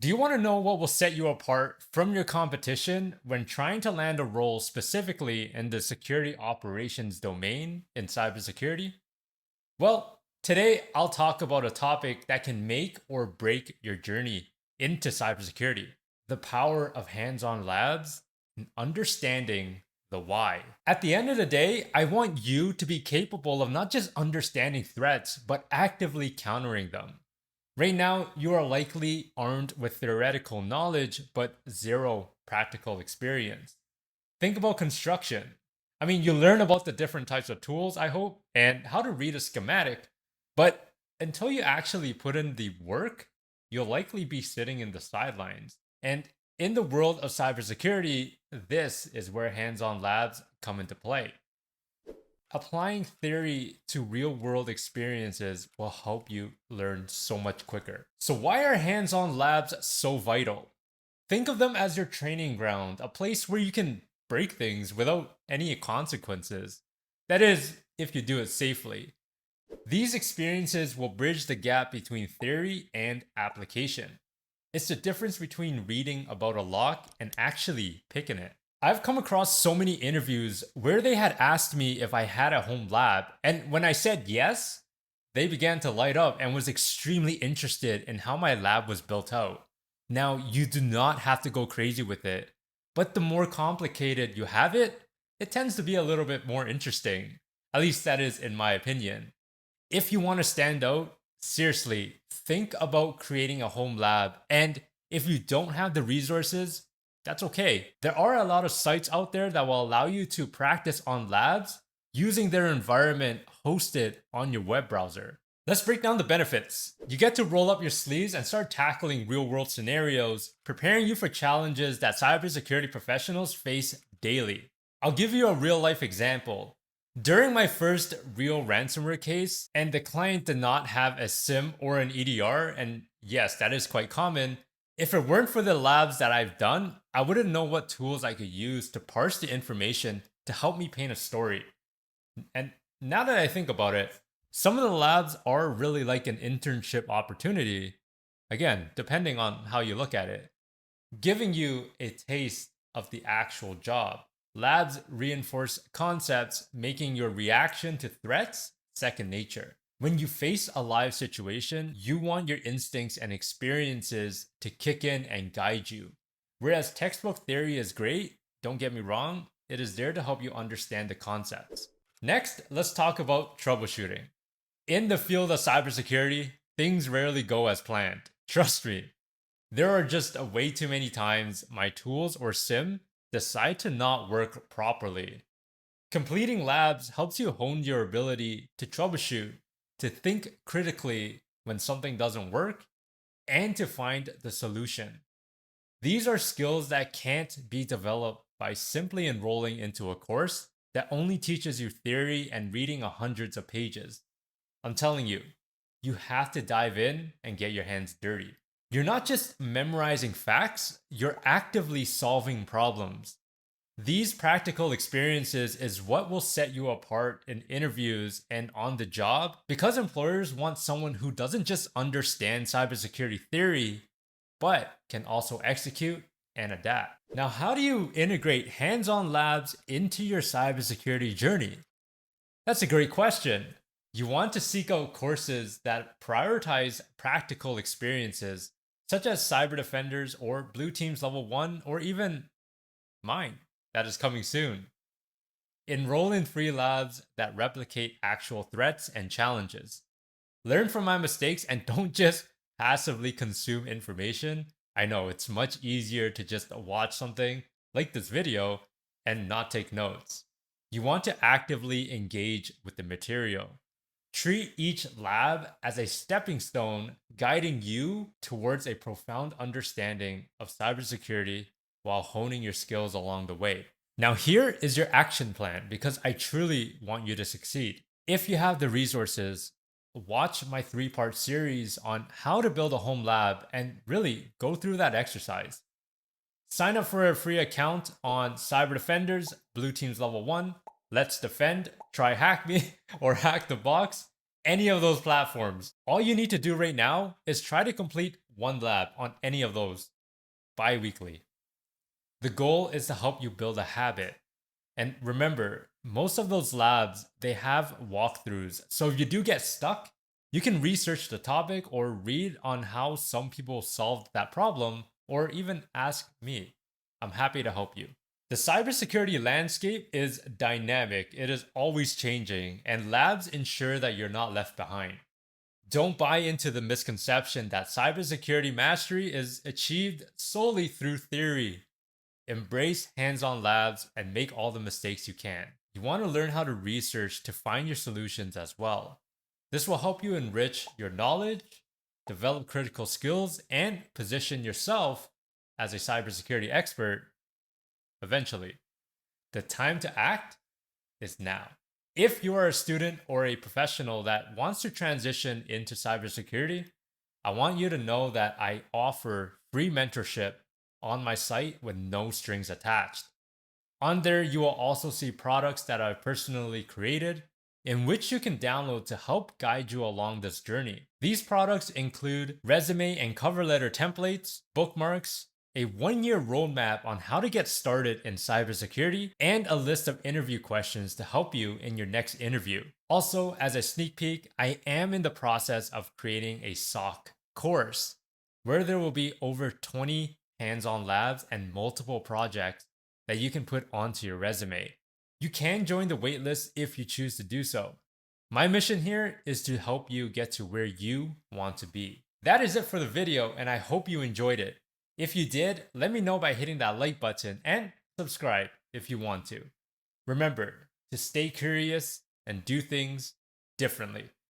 Do you want to know what will set you apart from your competition when trying to land a role specifically in the security operations domain in cybersecurity? Well, today I'll talk about a topic that can make or break your journey into cybersecurity: the power of hands on labs and understanding the why. At the end of the day, I want you to be capable of not just understanding threats, but actively countering them. Right now, you are likely armed with theoretical knowledge, but zero practical experience. Think about construction. I mean, you learn about the different types of tools, I hope, and how to read a schematic, but until you actually put in the work, you'll likely be sitting in the sidelines. And in the world of cybersecurity, this is where hands on labs come into play. Applying theory to real world experiences will help you learn so much quicker. So, why are hands on labs so vital? Think of them as your training ground, a place where you can break things without any consequences. That is, if you do it safely. These experiences will bridge the gap between theory and application. It's the difference between reading about a lock and actually picking it. I've come across so many interviews where they had asked me if I had a home lab, and when I said yes, they began to light up and was extremely interested in how my lab was built out. Now, you do not have to go crazy with it, but the more complicated you have it, it tends to be a little bit more interesting. At least that is in my opinion. If you want to stand out, seriously, think about creating a home lab. And if you don't have the resources, that's okay. There are a lot of sites out there that will allow you to practice on labs using their environment hosted on your web browser. Let's break down the benefits. You get to roll up your sleeves and start tackling real world scenarios, preparing you for challenges that cybersecurity professionals face daily. I'll give you a real life example. During my first real ransomware case, and the client did not have a SIM or an EDR, and yes, that is quite common. If it weren't for the labs that I've done, I wouldn't know what tools I could use to parse the information to help me paint a story. And now that I think about it, some of the labs are really like an internship opportunity. Again, depending on how you look at it, giving you a taste of the actual job. Labs reinforce concepts, making your reaction to threats second nature. When you face a live situation, you want your instincts and experiences to kick in and guide you. Whereas textbook theory is great, don't get me wrong, it is there to help you understand the concepts. Next, let's talk about troubleshooting. In the field of cybersecurity, things rarely go as planned. Trust me. There are just way too many times my tools or SIM decide to not work properly. Completing labs helps you hone your ability to troubleshoot, to think critically when something doesn't work, and to find the solution. These are skills that can't be developed by simply enrolling into a course that only teaches you theory and reading hundreds of pages. I'm telling you, you have to dive in and get your hands dirty. You're not just memorizing facts, you're actively solving problems. These practical experiences is what will set you apart in interviews and on the job, because employers want someone who doesn't just understand cybersecurity theory, but can also execute and adapt. Now, how do you integrate hands on labs into your cybersecurity journey? That's a great question. You want to seek out courses that prioritize practical experiences, such as Cyber Defenders or Blue Team's Level 1, or even mine, that is coming soon. Enroll in free labs that replicate actual threats and challenges. Learn from my mistakes and don't just passively consume information. I know it's much easier to just watch something like this video and not take notes. You want to actively engage with the material. Treat each lab as a stepping stone, guiding you towards a profound understanding of cybersecurity while honing your skills along the way. Now, here is your action plan, because I truly want you to succeed. If you have the resources, watch my 3-part series on how to build a home lab and really go through that exercise. Sign up for a free account on Cyber Defenders, Blue Team's Level 1, Let's Defend, Try Hack Me, or Hack the Box, any of those platforms. All you need to do right now is try to complete one lab on any of those bi-weekly. The goal is to help you build a habit. And remember, most of those labs, they have walkthroughs. So if you do get stuck, you can research the topic or read on how some people solved that problem, or even ask me. I'm happy to help you. The cybersecurity landscape is dynamic, it is always changing, and labs ensure that you're not left behind. Don't buy into the misconception that cybersecurity mastery is achieved solely through theory. Embrace hands on labs and make all the mistakes you can. You want to learn how to research to find your solutions as well. This will help you enrich your knowledge, develop critical skills, and position yourself as a cybersecurity expert eventually. The time to act is now. If you are a student or a professional that wants to transition into cybersecurity, I want you to know that I offer free mentorship on my site with no strings attached. On there, you will also see products that I've personally created, in which you can download to help guide you along this journey. These products include resume and cover letter templates, bookmarks, a 1-year roadmap on how to get started in cybersecurity, and a list of interview questions to help you in your next interview. Also, as a sneak peek, I am in the process of creating a SOC course where there will be over 20 hands-on labs and multiple projects that you can put onto your resume. You can join the waitlist if you choose to do so. My mission here is to help you get to where you want to be. That is it for the video, and I hope you enjoyed it. If you did, let me know by hitting that like button and subscribe if you want to. Remember to stay curious and do things differently.